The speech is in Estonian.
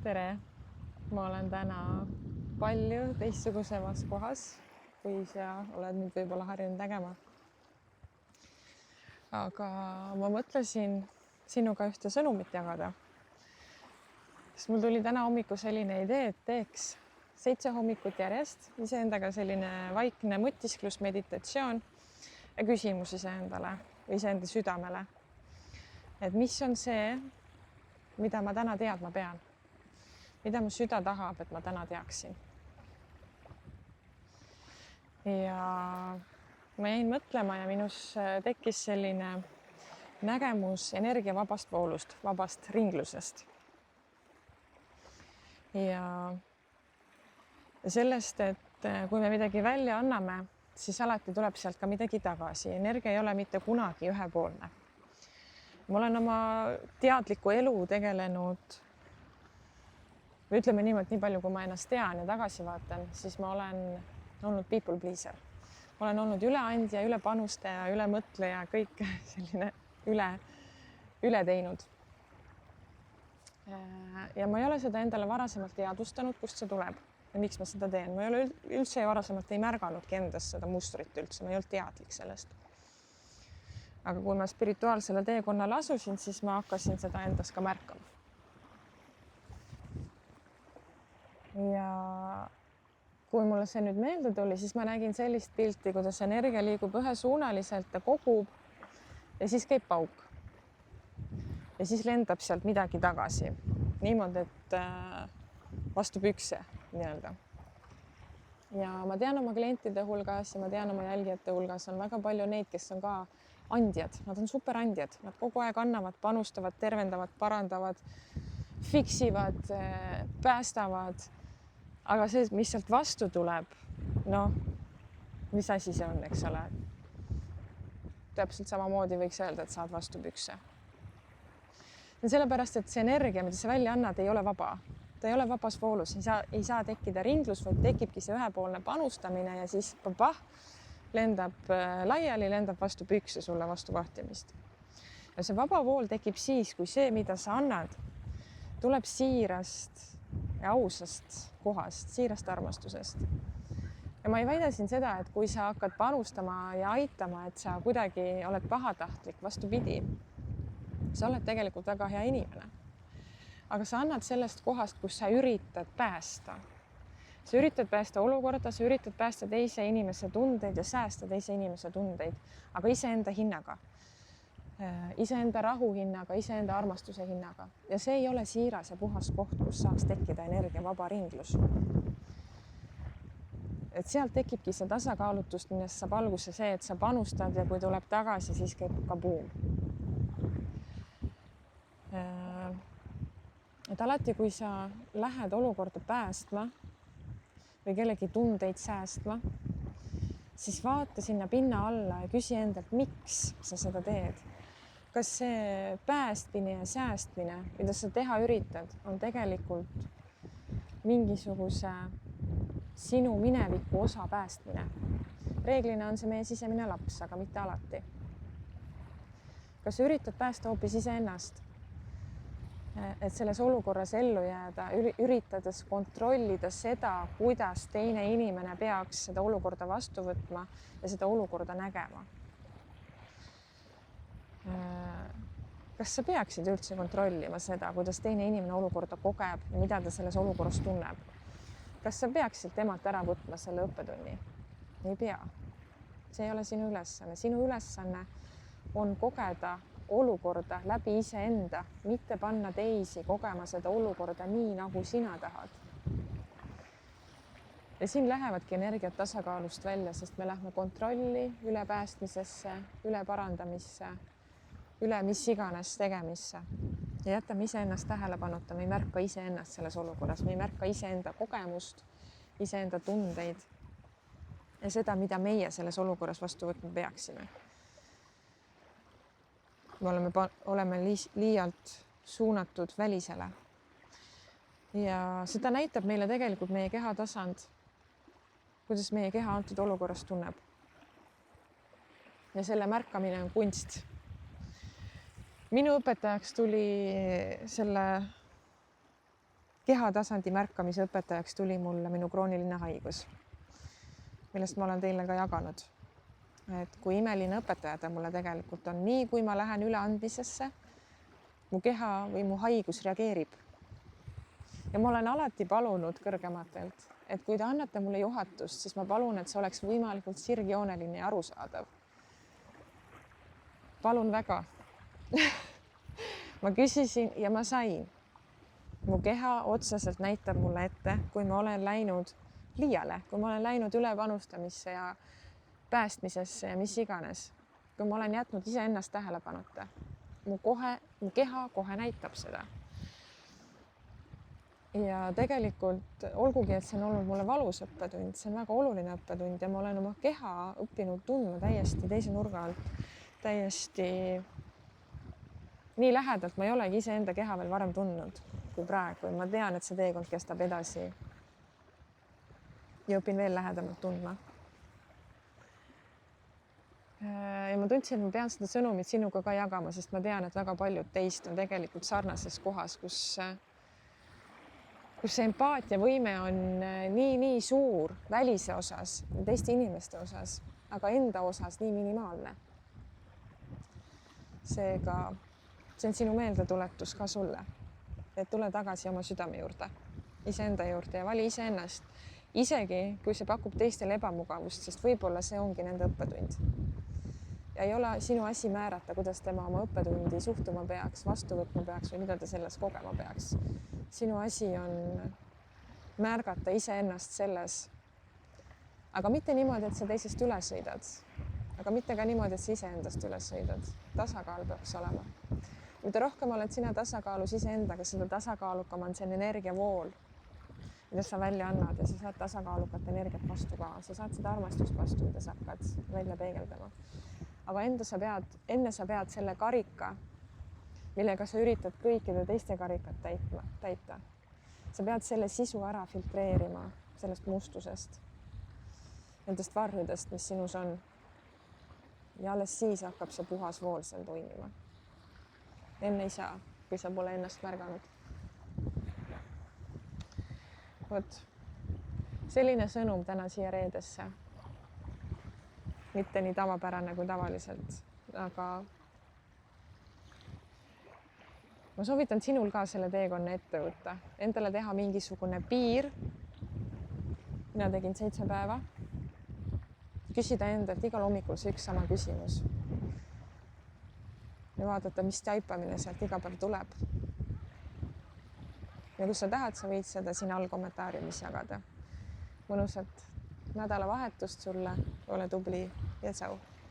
tere! Ma olen täna palju teistsugusemas kohas, kui sa oled nüüd võib-olla harjunud nägema. Aga ma mõtlesin sinuga ühte sõnumit jagada. Sest mul tuli täna hommikul selline idee, et teeks 7 hommikut järjest iseendaga selline vaikne mõtisklus, meditatsioon ja küsimus iseendale või iseenda südamele. Et mis on see, mida ma täna teadma pean? Mida mu süda tahab, et ma täna teaksin. Ja ma jäin mõtlema ja minus tekkis selline nägemus energia vabast voolust, vabast ringlusest. Ja sellest, et kui me midagi välja anname, siis alati tuleb sealt ka midagi tagasi. Energia ei ole mitte kunagi ühepoolne. Ma olen oma teadliku elu tegelenud või ütleme niimoodi, nii palju, kui ma ennast tean ja tagasi vaatan, siis ma olen olnud people pleaser. Ma olen olnud üleandja, ülepanustaja, ülemõtleja, kõik selline üle teinud. Ja ma ei ole seda endale varasemalt teadvustanud, kust see tuleb ja miks ma seda teen. Ma ei ole üldse varasemalt ei märganudki endas seda mustrit üldse, ma ei olnud teadlik sellest. Aga kui ma spirituaalsele teekonnale asusin, siis ma hakkasin seda endas ka märkama. Ja kui mulle see nüüd meelde tuli, siis ma nägin sellist pilti, kuidas energia liigub ühesuunaliselt ja kogub ja siis käib pauk. Ja siis lendab sealt midagi tagasi. Niimoodi, et vastu pükse nii-öelda. Ja ma tean oma klientide hulgas ja ma tean oma jälgijate hulgas on väga palju neid, kes on ka andjad. Nad on superandjad. Nad kogu aeg annavad, panustavad, tervendavad, parandavad, fiksivad, päästavad. Aga see, mis sealt vastu tuleb, mis asi see on, eks ole? Täpselt samamoodi võiks öelda, et saad vastu pükse. Sellepärast, et see energia, mida sa välja annad, ei ole vaba. Ta ei ole vabas voolus, ei saa tekkida ringlus, vaid tekibki see ühepoolne panustamine ja siis lendab laiali, lendab vastu pükse sulle vastu vahtimist. Ja see vaba vool tekib siis, kui see, mida sa annad, tuleb siirast ja ausast kohast, siirast armastusest. Ja ma ei väida siin seda, et kui sa hakkad panustama ja aitama, et sa kuidagi oled pahatahtlik, vastupidi. Sa oled tegelikult väga hea inimene. Aga sa annad sellest kohast, kus sa üritad päästa. Sa üritad päästa olukorda, sa üritad päästa teise inimese tundeid ja säästa teise inimese tundeid, aga iseenda hinnaga. Iseenda rahu hinnaga, iseenda armastuse hinnaga. Ja see ei ole siiras ja puhas koht, kus saaks tekkida energia vaba ringlus. Et sealt tekibki see tasakaalutust, millest saab alguse see, et sa panustad ja kui tuleb tagasi, siis käib ka buum. Et alati, kui sa lähed olukorda päästma või kellegi tundeid säästma, siis vaata sinna pinna alla ja küsi endalt, miks sa seda teed. Kas see päästmine ja säästmine, mida sa teha üritad, on tegelikult mingisuguse sinu mineviku osa päästmine? Reeglina on see meie sisemine laps, aga mitte alati. Kas sa üritad päästa hoopis iseennast, et selles olukorras ellu jääda, üritades kontrollida seda, kuidas teine inimene peaks seda olukorda vastu võtma ja seda olukorda nägema? Kas sa peaksid üldse kontrollima seda, kuidas teine inimene olukorda kogeb ja mida ta selles olukorras tunneb? Kas sa peaksid temalt ära võtma selle õppetunni? Ei pea. See ei ole sinu ülesanne. Sinu ülesanne on kogeda olukorda läbi iseenda, mitte panna teisi kogema seda olukorda nii, nagu sina tahad. Ja siin lähevadki energiat tasakaalust välja, sest me lähme kontrolli üle päästmisesse, üle parandamisse, üle mis iganes tegemisse ja jätame iseennast tähelepanuta, me ei märka iseennast selles olukorras, me ei märka iseenda kogemust, iseenda tundeid ja seda, mida meie selles olukorras vastu võtma peaksime. Me oleme liialt suunatud välisele ja seda näitab meile tegelikult meie kehatasand, kuidas meie keha antud olukorras tunneb. Ja selle märkamine on kunst. Minu õpetajaks tuli selle kehatasandi märkamise õpetajaks tuli mulle minu krooniline haigus, millest ma olen teile ka jaganud. Et kui imeline õpetaja ta mulle tegelikult on, nii kui ma lähen üleandmisesse, mu keha või mu haigus reageerib. Ja ma olen alati palunud kõrgematelt, et kui te annate mulle juhatust, siis ma palun, et see oleks võimalikult sirgjooneline ja arusaadav. Palun väga. Ma küsisin ja ma sain. Mu keha otseselt näitab mulle ette, kui ma olen läinud liiale, kui ma olen läinud ülepanustamisse ja päästmisesse ja mis iganes. Kui ma olen jätnud iseennast tähelepanuta, mu keha kohe näitab seda. Ja tegelikult olgugi, et see on olnud mulle valus õppetund, see on väga oluline õppetund ja ma olen oma keha õppinud tundma täiesti teise nurga alt, täiesti nii lähedalt ma ei olegi iseenda keha veel varem tundnud kui praegu ja ma tean, et see teekond kestab edasi ja õpin veel lähedamalt tundma. Ja ma tundsin, et ma pean seda sõnumit sinuga ka jagama, sest ma tean, et väga paljud teist on tegelikult sarnases kohas, kus see empaatiavõime on nii suur välise osas, teiste inimeste osas, aga enda osas nii minimaalne. Seega see on sinu meeldetuletus ka sulle, et tule tagasi oma südame juurde, iseenda juurde ja vali iseennast, isegi kui see pakub teistele ebamugavust, sest võib-olla see ongi nende õppetund. Ja ei ole sinu asi määrata, kuidas tema oma õppetundi suhtuma peaks, vastu võtma peaks või mida ta selles kogema peaks. Sinu asi on märgata iseennast selles, aga mitte niimoodi, et sa teisest üle sõidad, aga mitte ka niimoodi, et sa iseendast üle sõidad. Tasakaal peaks olema. Mida rohkem oled sina tasakaalus iseendaga, seda tasakaalukam on see energiavool, mida sa välja annad ja sa saad tasakaalukat energiat vastu ka. Sa saad seda armastust vastu, mida sa hakkad välja peegeldama. Aga enne sa pead selle karika, millega sa üritad kõikide teiste karikat täita. Sa pead selle sisu ära filtreerima sellest mustusest, nendest varjudest, mis sinus on. Ja alles siis hakkab see puhas vool seal toimima. Enne ei saa, kui sa pole ennast märganud. Vot, selline sõnum täna siia reedesse. Mitte nii tavapärane kui tavaliselt, aga ma soovitan sinul ka selle teekonna ette võtta, endale teha mingisugune piir. Mina tegin 7 päeva. Küsida endalt igal hommikul see üks sama küsimus. Ja vaadata, mis taipamine sealt iga päev tuleb. Ja kui sa tahad, sa võid seda siin all kommentaariumis jagada. Mõnusat nädalavahetust sulle, ole tubli ja tšau.